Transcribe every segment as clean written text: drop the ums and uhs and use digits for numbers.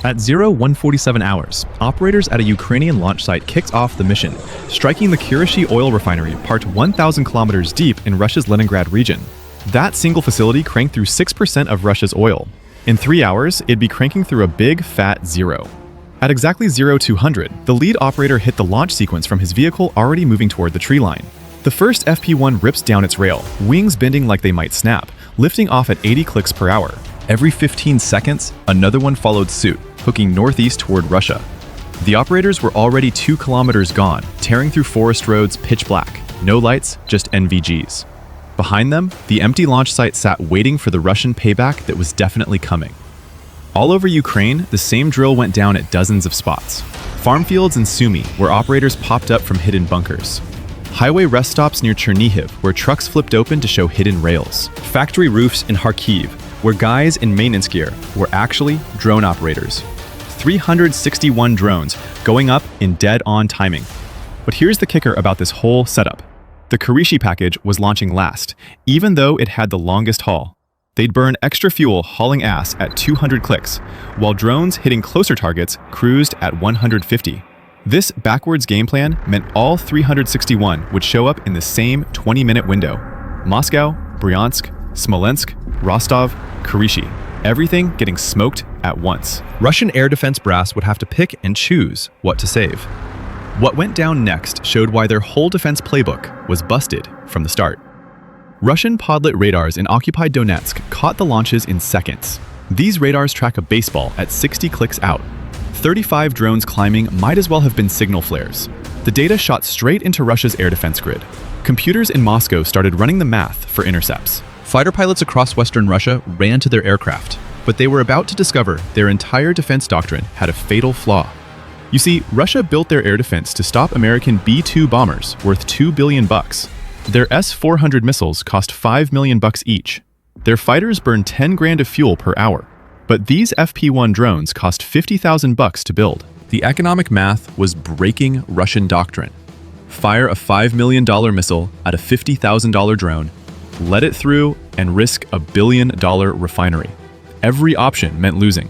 At 0147 hours, operators at a Ukrainian launch site kicked off the mission, striking the Kirishi oil refinery parked 1,000 kilometers deep in Russia's Leningrad region. That single facility cranked through 6% of Russia's oil. In 3 hours, it'd be cranking through a big, fat zero. At exactly 0200, the lead operator hit the launch sequence from his vehicle already moving toward the tree line. The first FP-1 rips down its rail, wings bending like they might snap, lifting off at 80 clicks per hour. Every 15 seconds, another one followed suit, hooking northeast toward Russia. The operators were already 2 kilometers gone, tearing through forest roads pitch black. No lights, just NVGs. Behind them, the empty launch site sat waiting for the Russian payback that was definitely coming. All over Ukraine, the same drill went down at dozens of spots. Farm fields in Sumy, where operators popped up from hidden bunkers. Highway rest stops near Chernihiv, where trucks flipped open to show hidden rails. Factory roofs in Kharkiv, where guys in maintenance gear were actually drone operators. 361 drones going up in dead-on timing. But here's the kicker about this whole setup. The Kirishi package was launching last, even though it had the longest haul. They'd burn extra fuel hauling ass at 200 clicks, while drones hitting closer targets cruised at 150. This backwards game plan meant all 361 would show up in the same 20-minute window. Moscow, Bryansk, Smolensk, Rostov, Kirishi, everything getting smoked at once. Russian air defense brass would have to pick and choose what to save. What went down next showed why their whole defense playbook was busted from the start. Russian podlet radars in occupied Donetsk caught the launches in seconds. These radars track a baseball at 60 clicks out. 35 drones climbing might as well have been signal flares. The data shot straight into Russia's air defense grid. Computers in Moscow started running the math for intercepts. Fighter pilots across Western Russia ran to their aircraft, but they were about to discover their entire defense doctrine had a fatal flaw. You see, Russia built their air defense to stop American B-2 bombers worth $2 billion. Their S-400 missiles cost $5 million each. Their fighters burn 10 grand of fuel per hour. But these FP-1 drones cost $50,000 to build. The economic math was breaking Russian doctrine. Fire a $5 million missile at a $50,000 drone, let it through, and risk a $1 billion refinery. Every option meant losing.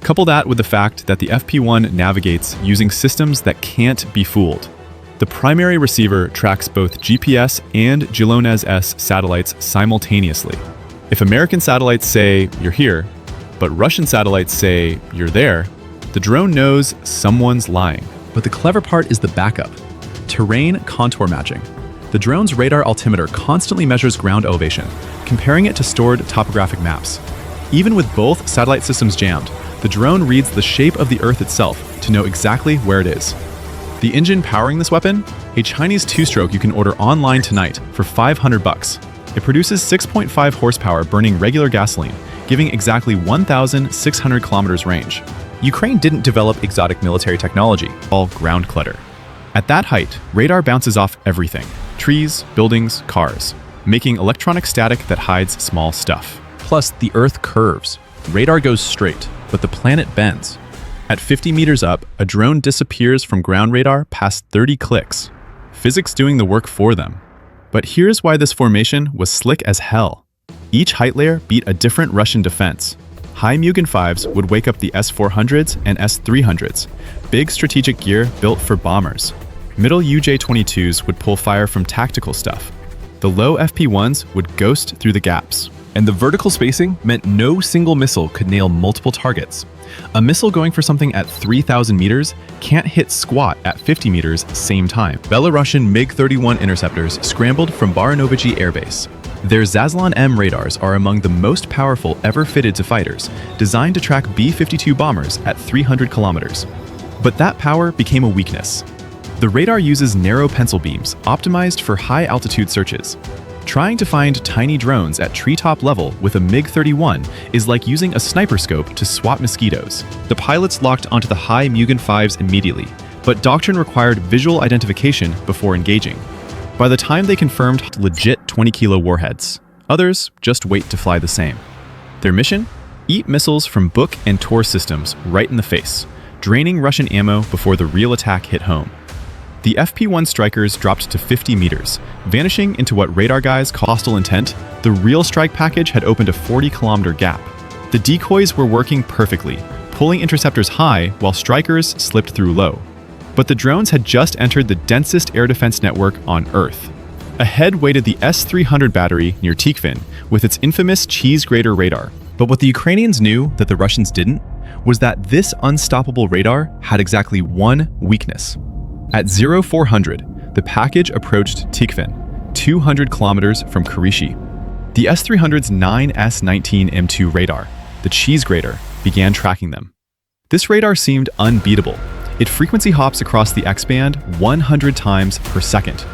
Couple that with the fact that the FP-1 navigates using systems that can't be fooled. The primary receiver tracks both GPS and GLONASS satellites simultaneously. If American satellites say, "You're here," but Russian satellites say, "You're there," the drone knows someone's lying. But the clever part is the backup. Terrain contour matching. The drone's radar altimeter constantly measures ground elevation, comparing it to stored topographic maps. Even with both satellite systems jammed, the drone reads the shape of the Earth itself to know exactly where it is. The engine powering this weapon? A Chinese two-stroke you can order online tonight for $500. It produces 6.5 horsepower burning regular gasoline, giving exactly 1,600 kilometers range. Ukraine didn't develop exotic military technology, all ground clutter. At that height, radar bounces off everything: trees, buildings, cars, making electronic static that hides small stuff. Plus, the Earth curves. Radar goes straight, but the planet bends. At 50 meters up, a drone disappears from ground radar past 30 clicks. Physics doing the work for them. But here's why this formation was slick as hell. Each height layer beat a different Russian defense. High Mugen 5s would wake up the S-400s and S-300s, big strategic gear built for bombers. Middle UJ-22s would pull fire from tactical stuff. The low FP-1s would ghost through the gaps. And the vertical spacing meant no single missile could nail multiple targets. A missile going for something at 3,000 meters can't hit squat at 50 meters same time. Belarusian MiG-31 interceptors scrambled from Baranovichi Air Base. Their Zaslon M radars are among the most powerful ever fitted to fighters, designed to track B-52 bombers at 300 kilometers. But that power became a weakness. The radar uses narrow pencil beams, optimized for high-altitude searches. Trying to find tiny drones at treetop level with a MiG-31 is like using a sniper scope to swat mosquitoes. The pilots locked onto the high Mugen 5s immediately, but doctrine required visual identification before engaging. By the time they confirmed legit 20-kilo warheads, others just wait to fly the same. Their mission? Eat missiles from Buk and Tor systems right in the face, draining Russian ammo before the real attack hit home. The FP-1 strikers dropped to 50 meters, vanishing into what radar guys call hostile intent. The real strike package had opened a 40-kilometer gap. The decoys were working perfectly, pulling interceptors high while strikers slipped through low. But the drones had just entered the densest air defense network on Earth. Ahead waited the S-300 battery near Tikhvin with its infamous cheese grater radar. But what the Ukrainians knew that the Russians didn't was that this unstoppable radar had exactly one weakness. At 0400, the package approached Tikhvin, 200 kilometers from Kirishi. The S-300's 9S-19 M2 radar, the cheese grater, began tracking them. This radar seemed unbeatable. It frequency hops across the X-band 100 times per second.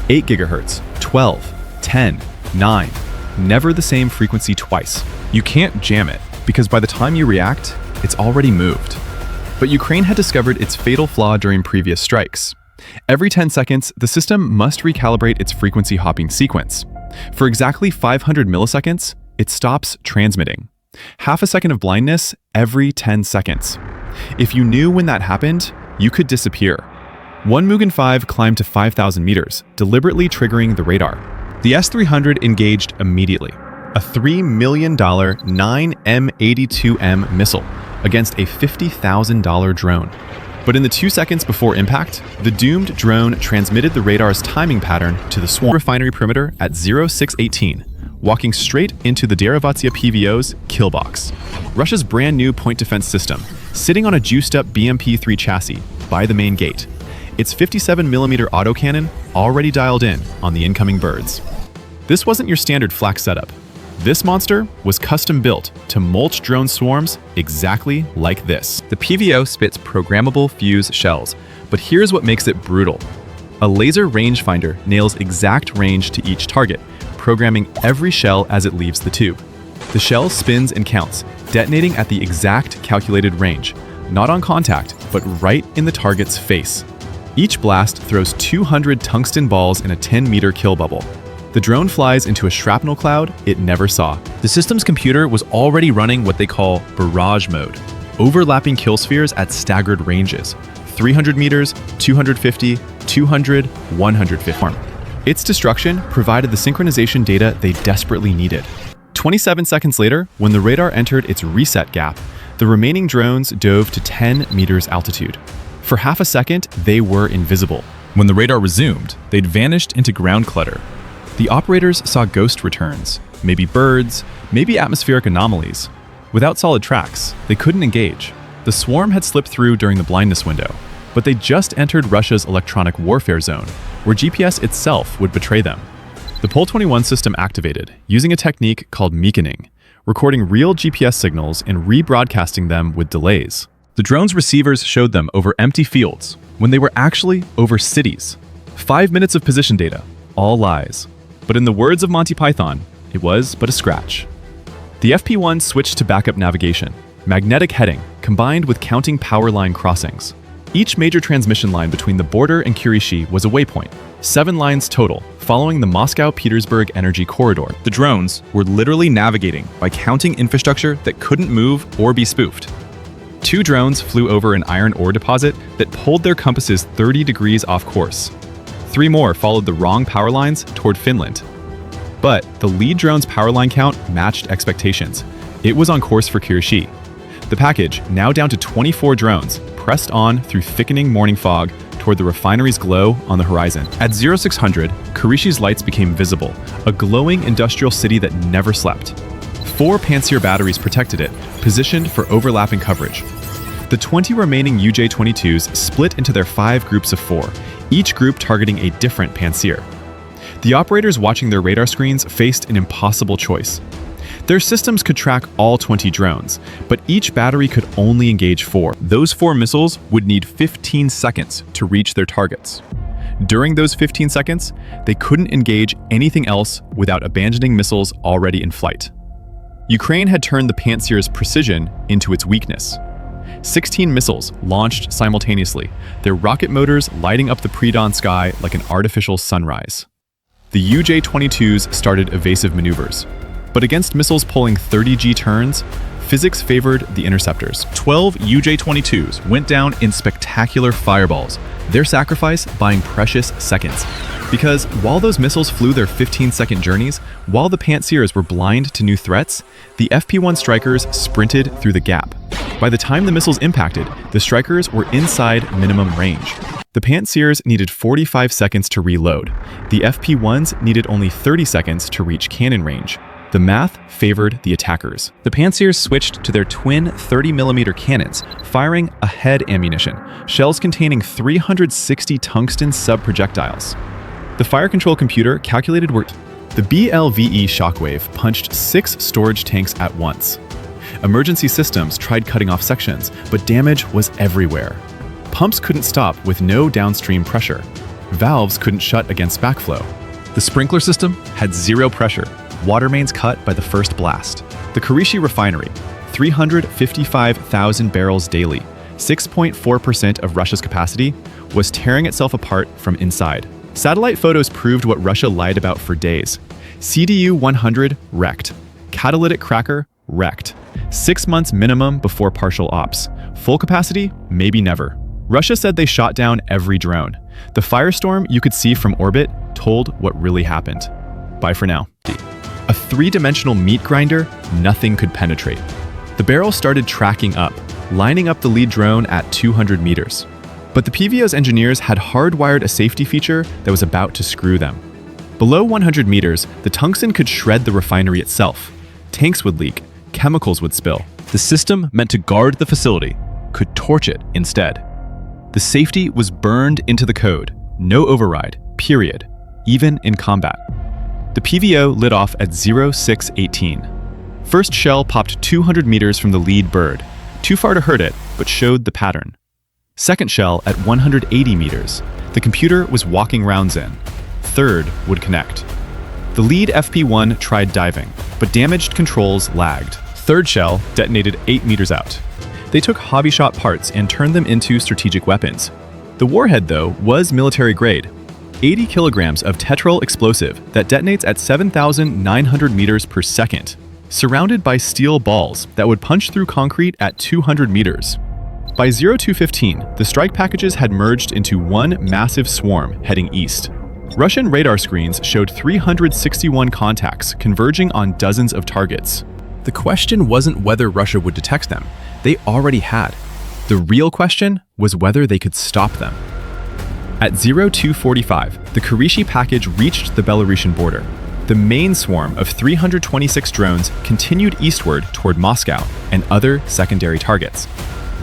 8 gigahertz, 12, 10, 9. Never the same frequency twice. You can't jam it, because by the time you react, it's already moved. But Ukraine had discovered its fatal flaw during previous strikes. Every 10 seconds, the system must recalibrate its frequency hopping sequence. For exactly 500 milliseconds, it stops transmitting. Half a second of blindness every 10 seconds. If you knew when that happened, you could disappear. One Mugen 5 climbed to 5,000 meters, deliberately triggering the radar. The S-300 engaged immediately. A $3 million 9M82M missile against a $50,000 drone. But in the 2 seconds before impact, the doomed drone transmitted the radar's timing pattern to the swarm refinery perimeter at 0618, walking straight into the Derivatia PVO's kill box. Russia's brand new point defense system, sitting on a juiced-up BMP-3 chassis by the main gate. Its 57mm autocannon already dialed in on the incoming birds. This wasn't your standard flak setup. This monster was custom-built to mulch drone swarms exactly like this. The PVO spits programmable fuse shells, but here's what makes it brutal. A laser rangefinder nails exact range to each target, programming every shell as it leaves the tube. The shell spins and counts, detonating at the exact calculated range, not on contact, but right in the target's face. Each blast throws 200 tungsten balls in a 10-meter kill bubble. The drone flies into a shrapnel cloud it never saw. The system's computer was already running what they call barrage mode, overlapping kill spheres at staggered ranges, 300 meters, 250, 200, 150. Its destruction provided the synchronization data they desperately needed. 27 seconds later, when the radar entered its reset gap, the remaining drones dove to 10 meters altitude. For half a second, they were invisible. When the radar resumed, they'd vanished into ground clutter. The operators saw ghost returns, maybe birds, maybe atmospheric anomalies. Without solid tracks, they couldn't engage. The swarm had slipped through during the blindness window, but they just entered Russia's electronic warfare zone, where GPS itself would betray them. The Pol-21 system activated, using a technique called meaconing, recording real GPS signals and rebroadcasting them with delays. The drone's receivers showed them over empty fields, when they were actually over cities. 5 minutes of position data, all lies. But in the words of Monty Python, it was but a scratch. The FP1 switched to backup navigation, magnetic heading, combined with counting power line crossings. Each major transmission line between the border and Kirishi was a waypoint, 7 lines total, following the Moscow-Petersburg energy corridor. The drones were literally navigating by counting infrastructure that couldn't move or be spoofed. 2 drones flew over an iron ore deposit that pulled their compasses 30 degrees off course. 3 more followed the wrong power lines toward Finland. But the lead drone's power line count matched expectations. It was on course for Kirishi. The package, now down to 24 drones, pressed on through thickening morning fog toward the refinery's glow on the horizon. At 0600, Kirishi's lights became visible, a glowing industrial city that never slept. 4 Pantsir batteries protected it, positioned for overlapping coverage. The 20 remaining UJ-22s split into their 5 groups of 4, each group targeting a different Pantsir. The operators watching their radar screens faced an impossible choice. Their systems could track all 20 drones, but each battery could only engage 4. Those 4 missiles would need 15 seconds to reach their targets. During those 15 seconds, they couldn't engage anything else without abandoning missiles already in flight. Ukraine had turned the Pantsir's precision into its weakness. 16 missiles launched simultaneously, their rocket motors lighting up the pre-dawn sky like an artificial sunrise. The UJ-22s started evasive maneuvers, but against missiles pulling 30G turns, physics favored the interceptors. 12 UJ-22s went down in spectacular fireballs, their sacrifice buying precious seconds. Because while those missiles flew their 15-second journeys, while the Pantsers were blind to new threats, the FP-1 strikers sprinted through the gap. By the time the missiles impacted, the strikers were inside minimum range. The Pantsers needed 45 seconds to reload. The FP-1s needed only 30 seconds to reach cannon range. The math favored the attackers. The Pantsers switched to their twin 30mm cannons, firing ahead ammunition, shells containing 360 tungsten sub-projectiles. The fire control computer calculated where the BLVE shockwave punched 6 storage tanks at once. Emergency systems tried cutting off sections, but damage was everywhere. Pumps couldn't stop with no downstream pressure. Valves couldn't shut against backflow. The sprinkler system had zero pressure. Water mains cut by the first blast. The Kirishi Refinery, 355,000 barrels daily, 6.4% of Russia's capacity, was tearing itself apart from inside. Satellite photos proved what Russia lied about for days. CDU-100 wrecked. Catalytic cracker wrecked. 6 months minimum before partial ops. Full capacity? Maybe never. Russia said they shot down every drone. The firestorm you could see from orbit told what really happened. Bye for now. A 3-dimensional meat grinder nothing could penetrate. The barrel started tracking up, lining up the lead drone at 200 meters. But the PVO's engineers had hardwired a safety feature that was about to screw them. Below 100 meters, the tungsten could shred the refinery itself. Tanks would leak, chemicals would spill. The system meant to guard the facility could torch it instead. The safety was burned into the code. No override, period, even in combat. The PVO lit off at 0618. First shell popped 200 meters from the lead bird, too far to hurt it, but showed the pattern. Second shell at 180 meters. The computer was walking rounds in. Third would connect. The lead FP-1 tried diving, but damaged controls lagged. Third shell detonated 8 meters out. They took hobby shot parts and turned them into strategic weapons. The warhead, though, was military grade. 80 kilograms of tetrol explosive that detonates at 7,900 meters per second, surrounded by steel balls that would punch through concrete at 200 meters. By 0215, the strike packages had merged into one massive swarm heading east. Russian radar screens showed 361 contacts converging on dozens of targets. The question wasn't whether Russia would detect them. They already had. The real question was whether they could stop them. At 0245, the Kirishi package reached the Belarusian border. The main swarm of 326 drones continued eastward toward Moscow and other secondary targets.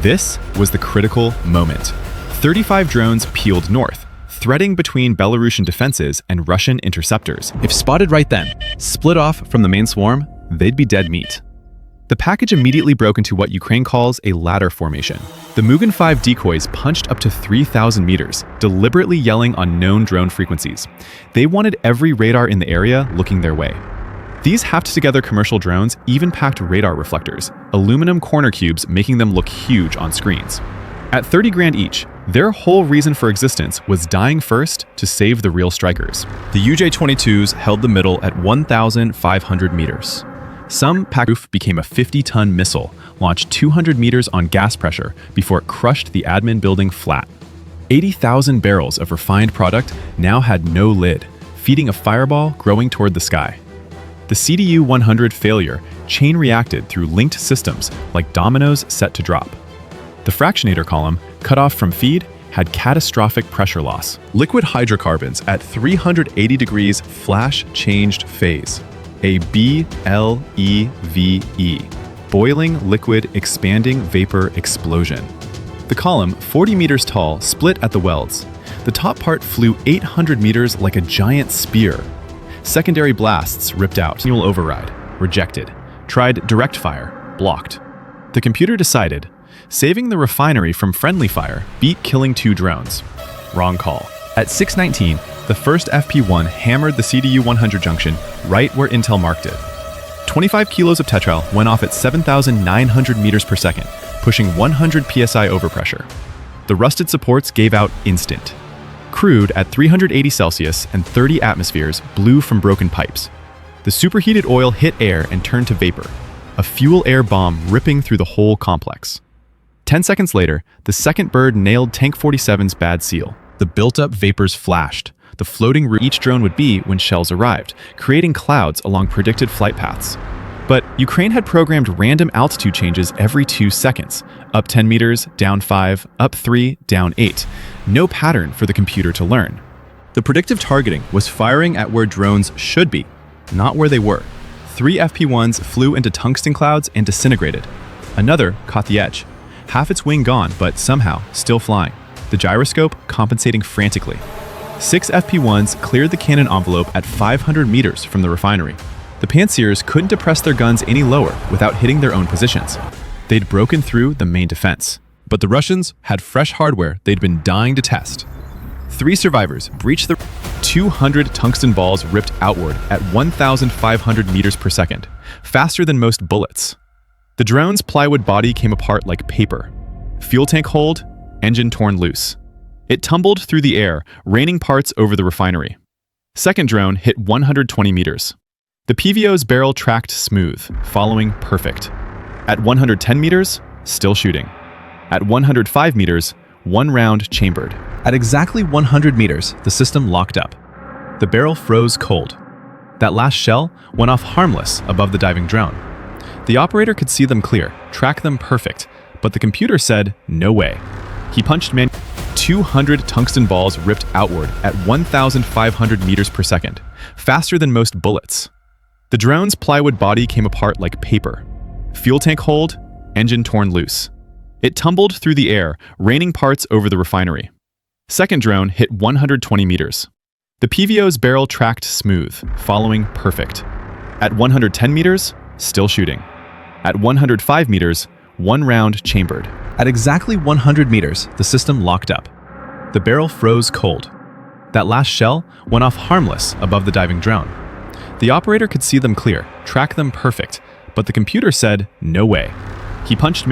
This was the critical moment. 35 drones peeled north, threading between Belarusian defenses and Russian interceptors. If spotted right then, split off from the main swarm, they'd be dead meat. The package immediately broke into what Ukraine calls a ladder formation. The Mugen 5 decoys punched up to 3,000 meters, deliberately yelling on known drone frequencies. They wanted every radar in the area looking their way. These hacked-together commercial drones even packed radar reflectors, aluminum corner cubes making them look huge on screens. At 30 grand each, their whole reason for existence was dying first to save the real strikers. The UJ-22s held the middle at 1,500 meters. Some pack became a 50-ton missile, launched 200 meters on gas pressure before it crushed the admin building flat. 80,000 barrels of refined product now had no lid, feeding a fireball growing toward the sky. The CDU-100 failure chain-reacted through linked systems like dominoes set to drop. The fractionator column, cut off from feed, had catastrophic pressure loss. Liquid hydrocarbons at 380 degrees flash-changed phase. A BLEVE, boiling liquid expanding vapor explosion. The column, 40 meters tall, split at the welds. The top part flew 800 meters like a giant spear. Secondary blasts ripped out. Manual override, rejected. Tried direct fire, blocked. The computer decided, saving the refinery from friendly fire beat killing 2 drones. Wrong call. At 619, the first FP-1 hammered the CDU-100 junction right where Intel marked it. 25 kilos of tetrol went off at 7,900 meters per second, pushing 100 psi overpressure. The rusted supports gave out instant. Crude at 380 Celsius and 30 atmospheres blew from broken pipes. The superheated oil hit air and turned to vapor, a fuel-air bomb ripping through the whole complex. 10 seconds later, the second bird nailed Tank 47's bad seal. The built-up vapors flashed. the floating route each drone would be when shells arrived, creating clouds along predicted flight paths. But Ukraine had programmed random altitude changes every 2 seconds, up 10 meters, down 5, up 3, down 8. No pattern for the computer to learn. The predictive targeting was firing at where drones should be, not where they were. 3 FP1s flew into tungsten clouds and disintegrated. Another caught the edge. Half its wing gone, but somehow still flying. The gyroscope compensating frantically. 6 FP1s cleared the cannon envelope at 500 meters from the refinery. The Pantsers couldn't depress their guns any lower without hitting their own positions. They'd broken through the main defense. But the Russians had fresh hardware they'd been dying to test. 3 survivors breached the 200 tungsten balls ripped outward at 1,500 meters per second, faster than most bullets. The drone's plywood body came apart like paper. Fuel tank hold, engine torn loose. It tumbled through the air, raining parts over the refinery. Second drone hit 120 meters. The PVO's barrel tracked smooth, following perfect. At 110 meters, still shooting. At 105 meters, 1 round chambered. At exactly 100 meters, the system locked up. The barrel froze cold. That last shell went off harmless above the diving drone. The operator could see them clear, track them perfect, but the computer said, no way. He punched 200 tungsten balls ripped outward at 1,500 meters per second, faster than most bullets. The drone's plywood body came apart like paper. Fuel tank hold, engine torn loose. It tumbled through the air, raining parts over the refinery. Second drone hit 120 meters. The PVO's barrel tracked smooth, following perfect. At 110 meters, still shooting. At 105 meters, 1 round chambered. At exactly 100 meters, the system locked up. The barrel froze cold. That last shell went off harmless above the diving drone. The operator could see them clear, track them perfect, but the computer said, no way. He punched